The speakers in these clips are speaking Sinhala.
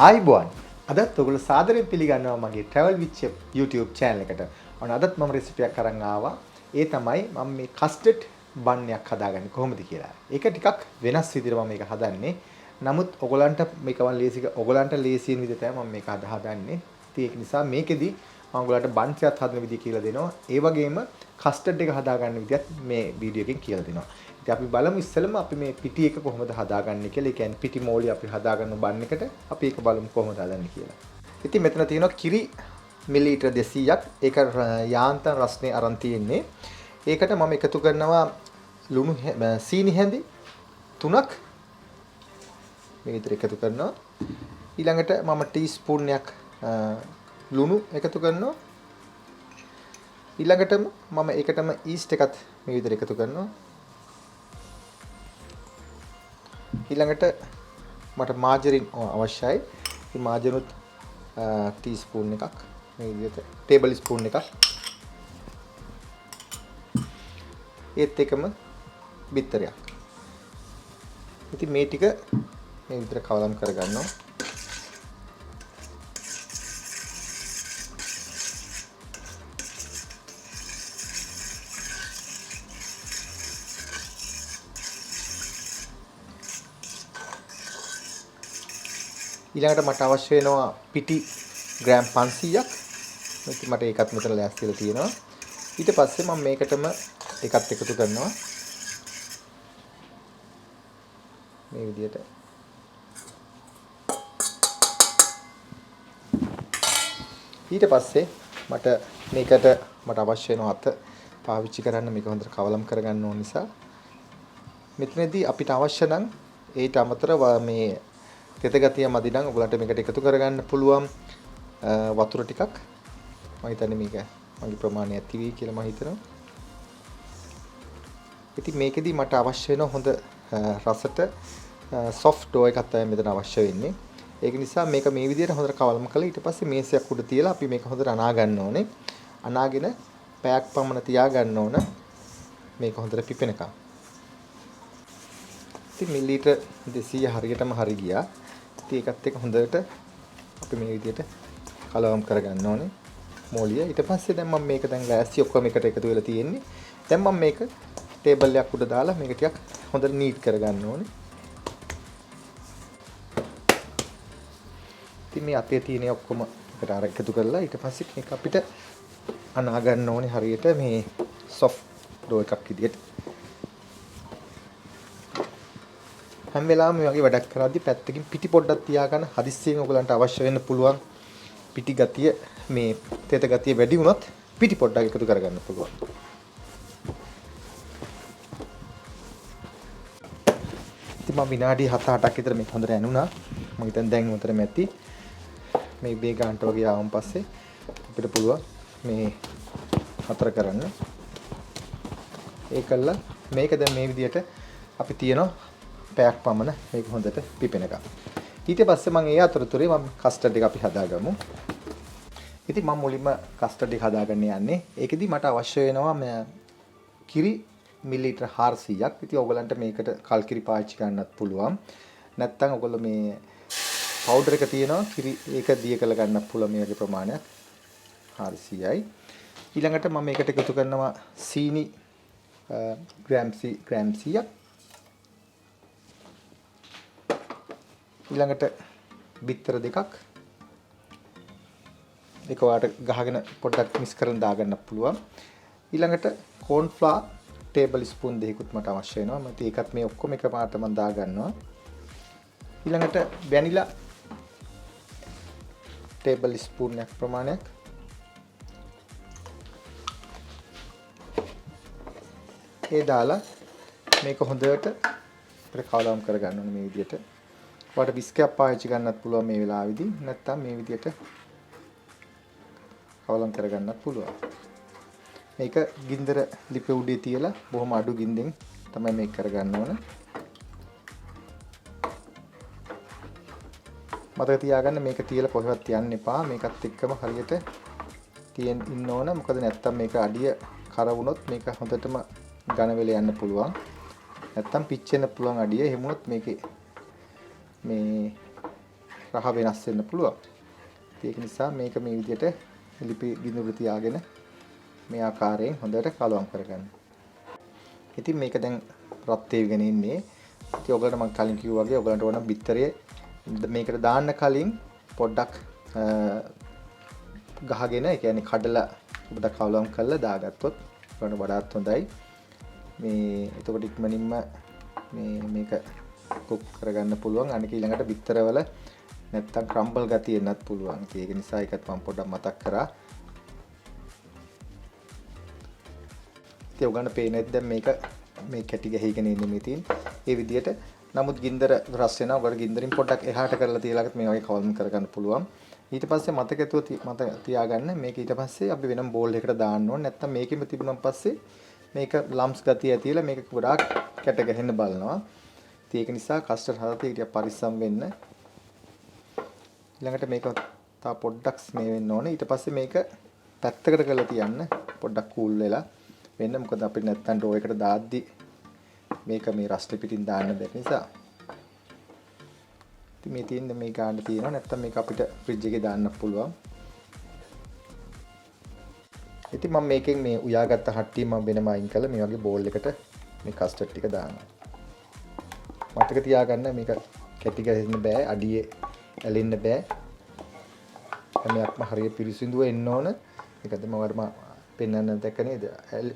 ආයිබෝන් අදත් ඔයගොල්ලෝ සාදරයෙන් පිළිගන්නවා මගේ travel with chef YouTube channel එකට. ඔන්න අදත් මම රෙසිපි එකක් අරන් ආවා. ඒ තමයි මම මේ custard bun එකක් හදාගන්නේ කොහොමද කියලා. ඒක ටිකක් වෙනස් විදිහට මම මේක හදන්නේ. නමුත් ඔයගොල්ලන්ට මේක ඔයගොල්ලන්ට ලේසියෙන් විදිහට තමයි මම මේක හදාගන්නේ. ඉතින් ඒක නිසා මේකෙදි මම ඔයගොල්ලන්ට buns එකක් හදන විදිහ කියලා දෙනවා. ඒ වගේම custard එක හදාගන්න විදිහත් මේ වීඩියෝ එකෙන් කියලා දෙනවා. ඉතින් අපි බලමු ඉස්සෙල්ලම අපි මේ පිටි එක කොහොමද හදාගන්නේ කියලා. ඒ කියන්නේ පිටි මෝලි අපි හදාගන්න බන් එකට අපි ඒක බලමු කොහොමද හදන්නේ කියලා. ඉතින් මෙතන තියෙනවා කිරි මිලිලීටර් 200ක්. ඒක යාන්තම් රස්නේ අරන් තියෙන්නේ. ඒකට මම එකතු කරනවා ලුණු සීනි හැඳි 3ක් මේ විදිහට එකතු කරනවා. ඊළඟට මම ටීස්පූන් එකක් ලුණු එකතු කරනවා. ඊළඟටම මම ඒකටම yeast එකත් මේ විදිහට එකතු කරනවා. ඊළඟට මට මාජරින් අවශ්‍යයි. මේ මාජරිනුත් ටීස්පූන් එකක් මේ විදිහට ටේබල් ස්පූන් එකක්. ඒත් එකම බිත්තරයක්. ඉතින් මේ ටික මේ විදිහට කවලම් කරගන්නවා. ඊළඟට මට අවශ්‍ය වෙනවා පිටි ග්‍රෑම් 500ක්. ඉතින් මට ඒකත් මෙතන ලෑස්තිලා තියෙනවා. ඊට පස්සේ මම මේකටම එකත් එකතු කරනවා. මේ විදිහට. ඊට පස්සේ මේකට මට අවශ්‍ය වෙන අත පාවිච්චි කරන්න මේක හොඳට කවලම් කරගන්න ඕන නිසා මෙතනදී අපිට අවශ්‍ය නම් ඊට අමතරව මේ තෙත ගතිය මදි නම් ඔයගලන්ට මේකට එකතු කරගන්න පුළුවන් වතුර ටිකක්. මම හිතන්නේ මේක මගේ ප්‍රමාණය ඇති වෙයි කියලා මම හිතනවා. ඉතින් මේකෙදි මට අවශ්‍ය වෙන හොඳ රසට soft dough එකක් තමයි මෙතන අවශ්‍ය වෙන්නේ. ඒක නිසා මේක මේ විදිහට හොඳට කවලම් කරලා ඊට පස්සේ මේසයක් උඩ තියලා අපි මේක හොඳට අනා ගන්න ඕනේ. අනාගෙන පැයක් පමණ තියා ගන්න ඕන. මේක හොඳට පිපෙනකම්. ඉතින් මිලිලීටර් 200 හරියටම හරි ගියා. ඉතින් ඒකත් එක්ක හොඳට අපි මේ විදිහට කලවම් කරගන්න ඕනේ මෝලිය. ඊට පස්සේ දැන් මම මේක දැන් ලෑස්ති ඔක්කොම එකට එකතු වෙලා තියෙන්නේ. දැන් මම මේක ටේබල් එකක් උඩ දාලා මේක ටිකක් හොඳට නීට් කරගන්න ඕනේ. ඉතින් මේ අතේ තියෙන ඔක්කොම එකට අර එකතු කරලා ඊට පස්සේ මේක අපිට අනා ගන්න ඕනේ හරියට මේ soft dough එකක් විදිහට. හැම වෙලාවෙම මේ වගේ වැඩක් කරද්දී පැත්තකින් පිටි පොඩ්ඩක් තියාගන්න. හදිස්සියෙන් ඔයගලන්ට අවශ්‍ය වෙන්න පුළුවන් පිටි ගතිය මේ තෙත ගතිය වැඩි වුණොත් පිටි පොඩ්ඩක් එකතු කරගන්න පුළුවන්. ඉතින් මම විනාඩි 7-8ක් විතර මේක හොඳට ඇනුණා. මම හිතන්නේ දැන් උතරම ඇති. මේ බේ ගන්නට වගේ ආවම පස්සේ අපිට පුළුවන් මේ හතර කරන්න. ඒකල්ල මේක දැන් මේ විදිහට අපි තියනවා පැයක් පමණ මේක හොඳට පිපෙනකම්. ඊට පස්සේ මම ඒ අතරතුරේ මම කස්ටර්ඩ් එක අපි හදාගමු. ඉතින් මම මුලින්ම කස්ටර්ඩ් එක හදාගන්න යන්නේ. ඒකෙදි මට අවශ්‍ය වෙනවා කිරි මිලිලීටර් 400ක්. ඉතින් ඔයගලන්ට මේකට කල් කිරි පාවිච්චි කරන්නත් පුළුවන්. නැත්නම් ඔයගොල්ලෝ මේ පවුඩර් එක තියෙනවා කිරි ඒක දිය කරලා ගන්නත් පුළුවන් මේ වගේ ප්‍රමාණයක් 400යි. ඊළඟට මම මේකට එකතු කරනවා සීනි ග්‍රෑම් 100ක්. ඊළඟට බිත්තර දෙකක්. ඒක ඔයාලට ගහගෙන පොඩ්ඩක් මික්ස් කරන් දාගන්න පුළුවන්. ඊළඟට කෝන් ෆ්ලා ටේබල් ස්පූන් දෙකකුත් මට අවශ්‍ය වෙනවා. මම ඒකත් මේ ඔක්කොම එකපාරට මම දාගන්නවා. ඊළඟට වැනිලා ටේබල් ස්පූන් එකක් ප්‍රමාණයක්. ඒ දාලා මේක හොඳට කවලම් කරගන්න ඕනේ මේ විදිහට. ඔයාලට බිස්කට් පාවිච්චි කරන්නත් පුළුවන් මේ වෙලාවේදී. නැත්නම් මේ විදිහට කවලම් කරගන්නත් පුළුවන්. මේක ගින්දර ලිපේ උඩේ තියලා බොහොම අඩු ගින්දෙන් තමයි මේක කරගන්න ඕන. මතක තියාගන්න මේක තියලා කොහෙවත් යන්න එපා. මේකත් එක්කම හරියට තියන් ඉන්න ඕන. මොකද නැත්තම් මේක අඩිය කර වුණොත් මේක හොඳටම ඝන වෙලා යන්න පුළුවන්. නැත්තම් පිච්චෙන්න පුළුවන් අඩිය. එහෙම වුණොත් මේකේ මේ රහ වෙනස් වෙන්න පුළුවන්. ඒක නිසා මේක මේ විදිහට ලිපි බිඳුරු තියාගෙන මේ ආකාරයෙන් හොඳට කලවම් කරගන්න. ඉතින් මේක දැන් රත් වෙගෙන ඉන්නේ. ඉතින් ඔයගලට මම කලින් කිව්වා වගේ ඔයගලන්ට ඕන බිත්තරේ මේකට දාන්න කලින් පොඩ්ඩක් ගහගෙන ඒ කියන්නේ කඩලා පොඩ්ඩක් කලවම් කරලා දාගත්තොත් ඔයගලට වඩාත් හොඳයි. මේ එතකොට ඉක්මනින්ම මේක කුක් කරගන්න පුළුවන්. අනික ඊළඟට බිත්තරවල නැත්තම් ක්‍රම්බල් ගතිය එන්නත් පුළුවන්. ඒක නිසා ඒකත් මම පොඩ්ඩක් මතක් කරා. ඉතින් ඔයගොල්ලන්ට පේන්නේ දැන් මේක මේ කැටි ගහගෙන ඉන්නේ මෙතින්. ඒ විදිහට නමුත් ගින්දර රස් වෙනවා. ඔයගොල්ලෝ ගින්දරින් පොඩ්ඩක් එහාට කරලා තියලාගත් මේ වගේ කවම් කරගන්න පුළුවන්. ඊට පස්සේ මතක තියාගන්න මේක ඊට පස්සේ අපි වෙනම බෝල් එකකට දාන්න ඕනේ. නැත්තම් මේකෙම තිබුණාන් පස්සේ මේක ලම්ස් ගතිය ඇතිලා මේක ගොඩාක් කැට ගහන්න බලනවා. ඉතින් ඒක නිසා කස්ටර්ඩ් හදලා ටික පරිස්සම් වෙන්න. ඊළඟට මේක තා පොඩ්ඩක් මේ වෙන්න ඕනේ. ඊට පස්සේ මේක පැත්තකට කරලා තියන්න. පොඩ්ඩක් කූල් වෙලා වෙන්න. මොකද අපිට නැත්තම් ඩෝ එකට දාද්දි මේක මේ රස්ටි පිටින් දාන්න බැරි නිසා. ඉතින් මේ තියෙන මේ ගාන්න තියෙනවා. නැත්තම් මේක අපිට ෆ්‍රිජ් එකේ දාන්න පුළුවන්. ඉතින් මම මේකෙන් මේ උයාගත්ත හට්ටිය මම වෙනම අයින් කරලා මේ වගේ බෝල් එකට මේ කස්ටර්ඩ් ටික දානවා. මතක තියාගන්න මේක කැටි ගහන්න බෑ. අඩියේ ඇලෙන්න බෑ. හැමයක්ම හරියට පිරිසිදුව එන්න ඕන. ඒකද මම පෙන්වන්න දැක්ක නේද?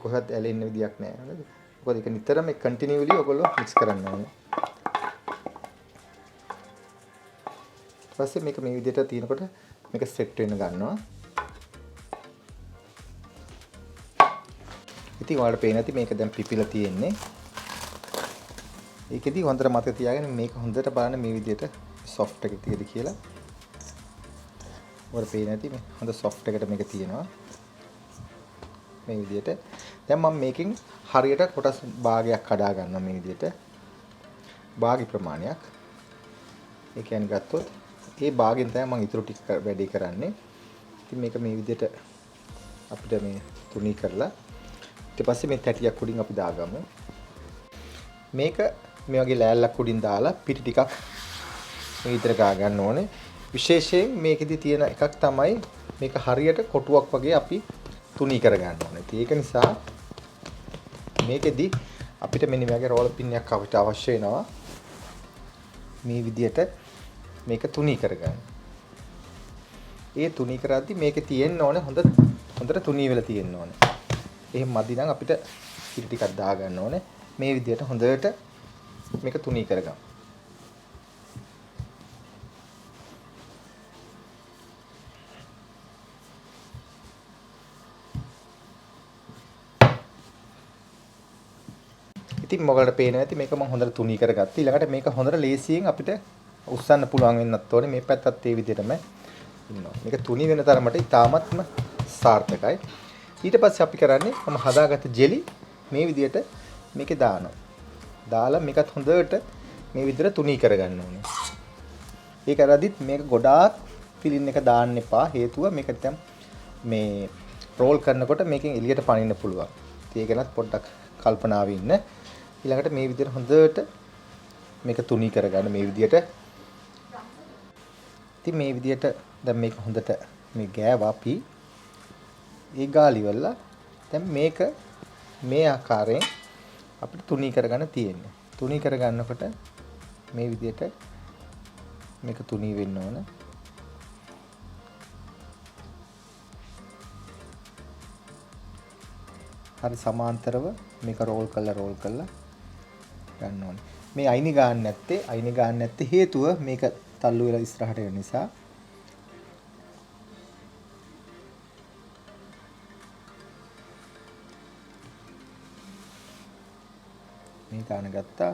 කොහොමද ඇලෙන්න විදියක් නෑ නේද? මොකද ඒක නිතරම කන්ටිනියුලි ඔයගොල්ලෝ මික්ස් කරන්න ඕනේ. ඊට පස්සේ මේක මේ විදිහට තියෙනකොට මේක සෙට් වෙන්න ගන්නවා. ඉතින් ඔයාලට පේන ඇති මේක දැන් පිපිලා තියෙන්නේ. ඒකෙදි හොඳට මතක තියාගෙන මේක හොඳට බලන්න මේ විදිහට soft එක තියෙද කියලා. ඔයාලට පේන ඇති මේ හොඳ soft එකට මේක තියෙනවා. මේ විදිහට. දැන් මම මේකෙන් හරියට කොටස් භාගයක් කඩා ගන්නවා මේ විදිහට. භාගි ප්‍රමාණයක්. ඒ කියන්නේ ගත්තොත් ඒ භාගෙන් තමයි මම ඊටු ටික වැඩි කරන්නේ. ඉතින් මේක මේ විදිහට අපිට මේ තුනී කරලා ඊට පස්සේ මේ තැටියක් උඩින් අපි දාගමු. මේක මේ වගේ ලෑල්ලක් උඩින් දාලා පිටි ටිකක් මේ විදිහට ගා ගන්න ඕනේ. විශේෂයෙන් මේකෙදි තියෙන එකක් තමයි මේක හරියට කොටුවක් වගේ අපි තුනී කර ගන්න ඕනේ. ඒක නිසා මේකෙදි අපිට මෙන්න මේ වගේ රෝල් පින් එකක් අපිට අවශ්‍ය වෙනවා. මේ විදිහට මේක තුනී කරගන්න. ඒ තුනී කරද්දි මේකේ තියෙන්න ඕනේ හොඳට තුනී වෙලා තියෙන්න ඕනේ. එහෙම මදි නම් අපිට පිටි ටිකක් දා ගන්න ඕනේ. මේ විදිහට හොඳට මේක තුනී කරගන්න. ඉතින් මොකලට පේනවා ඇති මේක මම හොඳට තුනී කරගත්තා. ඊළඟට මේක හොඳට ලේසියෙන් අපිට උස්සන්න පුළුවන් වෙන්නත් ඕනේ. මේ පැත්තත් ඒ විදිහටම ඉන්නවා. මේක තුනී වෙන තරමට ඉතාමත්ම සාර්ථකයි. ඊට පස්සේ අපි කරන්නේ මම හදාගත්ත ජෙලි මේ විදිහට මේකේ දානවා. දාලා මේකත් හොඳට මේ විදිහට තුනී කරගන්න ඕනේ. ඒක කරද්දිත් මේක ගොඩාක් ෆිලින් එක දාන්න එපා. හේතුව මේක දැන් මේ රෝල් කරනකොට මේකෙන් එළියට පනින්න පුළුවන්. ඒක ගැනත් පොඩ්ඩක් කල්පනාවෙ ඉන්න. ඊළඟට මේ විදිහට හොඳට මේක තුනී කරගන්න මේ විදිහට. ඉතින් මේ විදිහට දැන් මේක හොඳට මේ ගෑවා අපි ඒ ගාලිවල දැන් මේක මේ ආකාරයෙන් අපිට තුනී කරගන්න තියෙන්නේ. තුනී කරගන්නකොට මේ විදිහට මේක තුනී වෙන්න ඕන. හරි සමාන්තරව මේක රෝල් කරලා ගන්න ඕනේ. මේ අයිනි ගන්න නැත්තේ හේතුව මේක තල්ලු වෙලා ඉස්සරහට යන නිසා. මේ ගාන ගත්තා.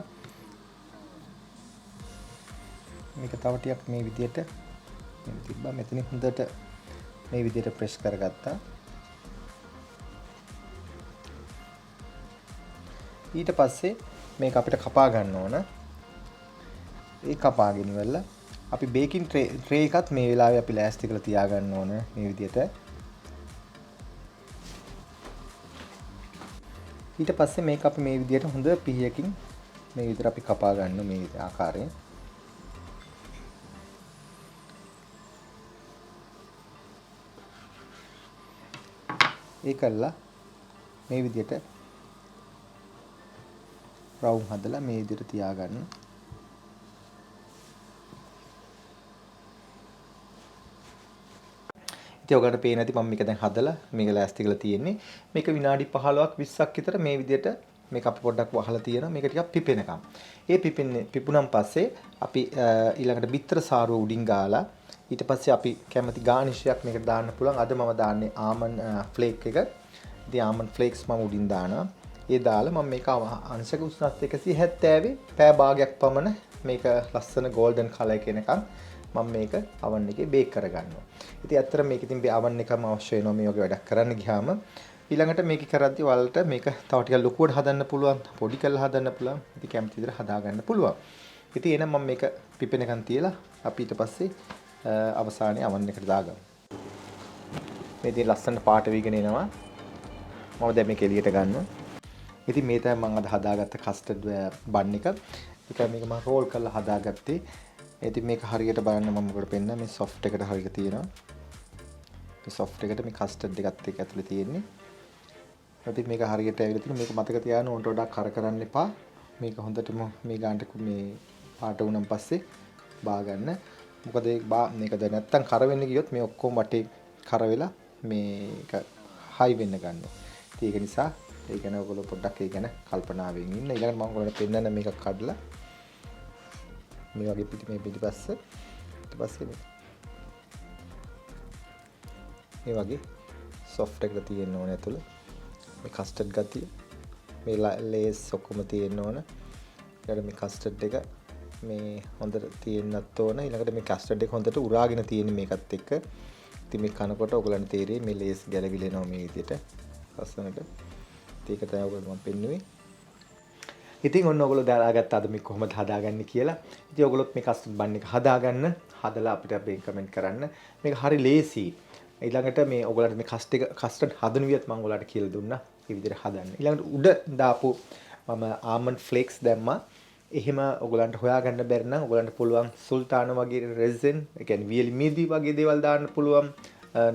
මේක තව ටිකක් මේ විදිහට මෙන්න තිබ්බා. මෙතන හොඳට මේ විදිහට ප්‍රෙස් කරගත්තා. ඊට පස්සේ මේක අපිට කපා ගන්න ඕන. ඒ කපාගෙන ඉවරලා අපි බේකින් ට්‍රේ එකත් මේ වෙලාවේ අපි ලෑස්ති කරලා තියා ගන්න ඕන මේ විදිහට. ඊට පස්සේ මේක අපි මේ විදිහට හොඳ පිහියකින් මේ විදිහට අපි කපා ගන්න මේ ආකාරයෙන්. ඒකල්ලා මේ විදිහට රවුම් හදලා මේ විදිහට තියාගන්න. ඉතින් ඔයගොල්ලන්ට පේන්නේ නැති මම මේක දැන් හදලා මේක ලෑස්ති කරලා තියෙන්නේ. මේක විනාඩි 15ක් 20ක් විතර මේ විදිහට මේක අපි පොඩ්ඩක් වහලා තියෙනවා. මේක ටිකක් පිපෙනකම්. ඒ පිපුණන් පස්සේ අපි ඊළඟට බිත්තර සාරුව උඩින් ගාලා ඊට පස්සේ අපි කැමති ගානිෂයක් මේකට දාන්න පුළුවන්. අද මම දාන්නේ ආමන්ඩ් ෆ්ලේක් එක. ඉතින් ආමන්ඩ් ෆ්ලේක්ස් මම උඩින් දානවා. ඒ දාලා මම මේක අංශක උෂ්ණත්වය 170 පැය භාගයක් පමණ මේක ලස්සන ගෝල්ඩන් කලර් එක එනකම් මම මේක oven එකේ බේක් කරගන්නවා. ඉතින් ඇත්තට මේක ඉතින් oven එකම අවශ්‍ය වෙනවා මේ වගේ වැඩක් කරන්න ගියාම. ඊළඟට මේක කරද්දී වලට මේක තව ටිකක් ලොකුවට හදන්න පුළුවන්, පොඩි කරලා හදන්න පුළුවන්. ඉතින් කැමති විදිහට හදා ගන්න පුළුවන්. ඉතින් එහෙනම් මම මේක පිපෙනකන් තියලා අපි ඊට පස්සේ අවසානයේ oven එකට දාගමු. මේ ඉතින් ලස්සන පාට වීගෙන එනවා. මම දැන් මේක එළියට ගන්නවා. ඉතින් මේ තමයි මම අද හදාගත්ත කස්ටර්ඩ් බන් එක. ඒක මේක මම රෝල් කරලා හදාගත්තේ. ඉතින් මේක හරියට බලන්න මම මොකට පෙන්න මේ සොෆ්ට් එකට හරියට තියෙනවා. මේ සොෆ්ට් එකට මේ කස්ටර්ඩ් එකත් එක්ක ඇතුලේ තියෙන්නේ. ඉතින් මේක හරියට ඇවිල්ලා තියෙනවා. මේක මතක තියාගන්න ඕන්ට වඩා කර කරන්න එපා. මේක හොඳටම මේ ගානට මේ පාට වුණාන් පස්සේ බා ගන්න. මොකද මේක දැන් නැත්තම් කර වෙන්න ගියොත් මේ ඔක්කොම වටේ කර වෙලා මේක හයි වෙන්න ගන්නවා. ඉතින් ඒක නිසා ඒ ගැන ඔයගොල්ලෝ පොඩ්ඩක් ඒ ගැන කල්පනාවෙන් ඉන්න. ඊළඟට මම ඔයගොල්ලන්ට පෙන්නන්න මේක කඩලා මේ වගේ මේ පිටිපස්ස ඊට පස්සේ මේ වගේ සොෆ්ට් එකක් තියෙන්න ඕනේ ඇතුළේ. මේ කස්ටර්ඩ් ගතිය මේ ලේස් ඔක්කොම තියෙන්න ඕන. ඊළඟට මේ කස්ටර්ඩ් එක මේ හොඳට තියෙන්නත් ඕන. ඊළඟට මේ කස්ටර්ඩ් එක හොඳට උරාගෙන තියෙන්නේ මේකත් එක්ක. ඉතින් මේ කනකොට ඔයගලන්ට තේරෙයි මේ ලේස් ගැලවිලෙනවා මේ විදිහට ලස්සනට. ඒක තමයි ඔයගොල්ලෝ මම පෙන්නුවේ. ඉතින් ඔන්න ඔයගොල්ලෝ දාගත්ත අද මේ කොහොමද හදාගන්නේ කියලා. ඉතින් ඔයගොල්ලොත් මේ කස්ටර්ඩ් බන් එක හදාගන්න, හදලා අපිට අපේ කමෙන්ට් කරන්න. මේක හරි ලේසි. ඊළඟට මේ ඔයගොල්ලන්ට මේ කස්ටර්ඩ් හදන විදිහත් මම ඔයාලට කියලා දුන්නා. මේ විදිහට හදන්න. ඊළඟට උඩ දාපු මම ආමන්ඩ් ෆ්ලේක්ස් දැම්මා. එහෙම ඔයගොල්ලන්ට හොයාගන්න බැරි නම් ඔයගොල්ලන්ට පුළුවන් සුල්තාන වගේ රෙසින්, ඒ කියන්නේ වියලි මීදි වගේ දේවල් දාන්න පුළුවන්.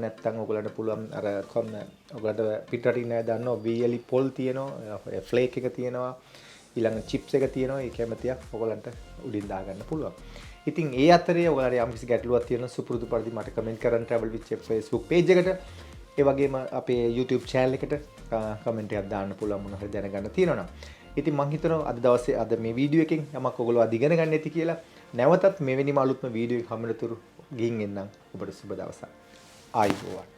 නැත්තම් ඔයගොල්ලන්ට පුළුවන් අර කොන්න ඔයගොල්ලන්ට පිටරටින් නෑ දන්නවා වියලි පොල් තියෙනවා, ෆ්ලේක් එක තියෙනවා. ඊළඟ චිප්ස් එක තියෙනවා. ඒ කැමතියක් ඔයගලන්ට උඩින් දාගන්න පුළුවන්. ඉතින් ඒ අතරේ ඔයාලට යම්කිසි ගැටලුවක් තියෙනවා සුපුරුදු පරිදි මට කමෙන්ට් කරන්න travel with chef Facebook page එකට. ඒ වගේම අපේ YouTube channel එකට කමෙන්ට් එකක් දාන්න පුළුවන් මොනවා හරි දැනගන්න තියෙනවා නම්. ඉතින් මම හිතනවා අද දවසේ අද මේ වීඩියෝ එකෙන් යමක් ඔයගොල්ලෝ අද ඉගෙන ගන්න ඇති කියලා. නැවතත් මෙවැනිම අලුත්ම වීඩියෝ එකක් හම්බෙනතුරු ගිහින් එන්නම්. ඔබට සුබ දවසක්. ආයිබෝවන්.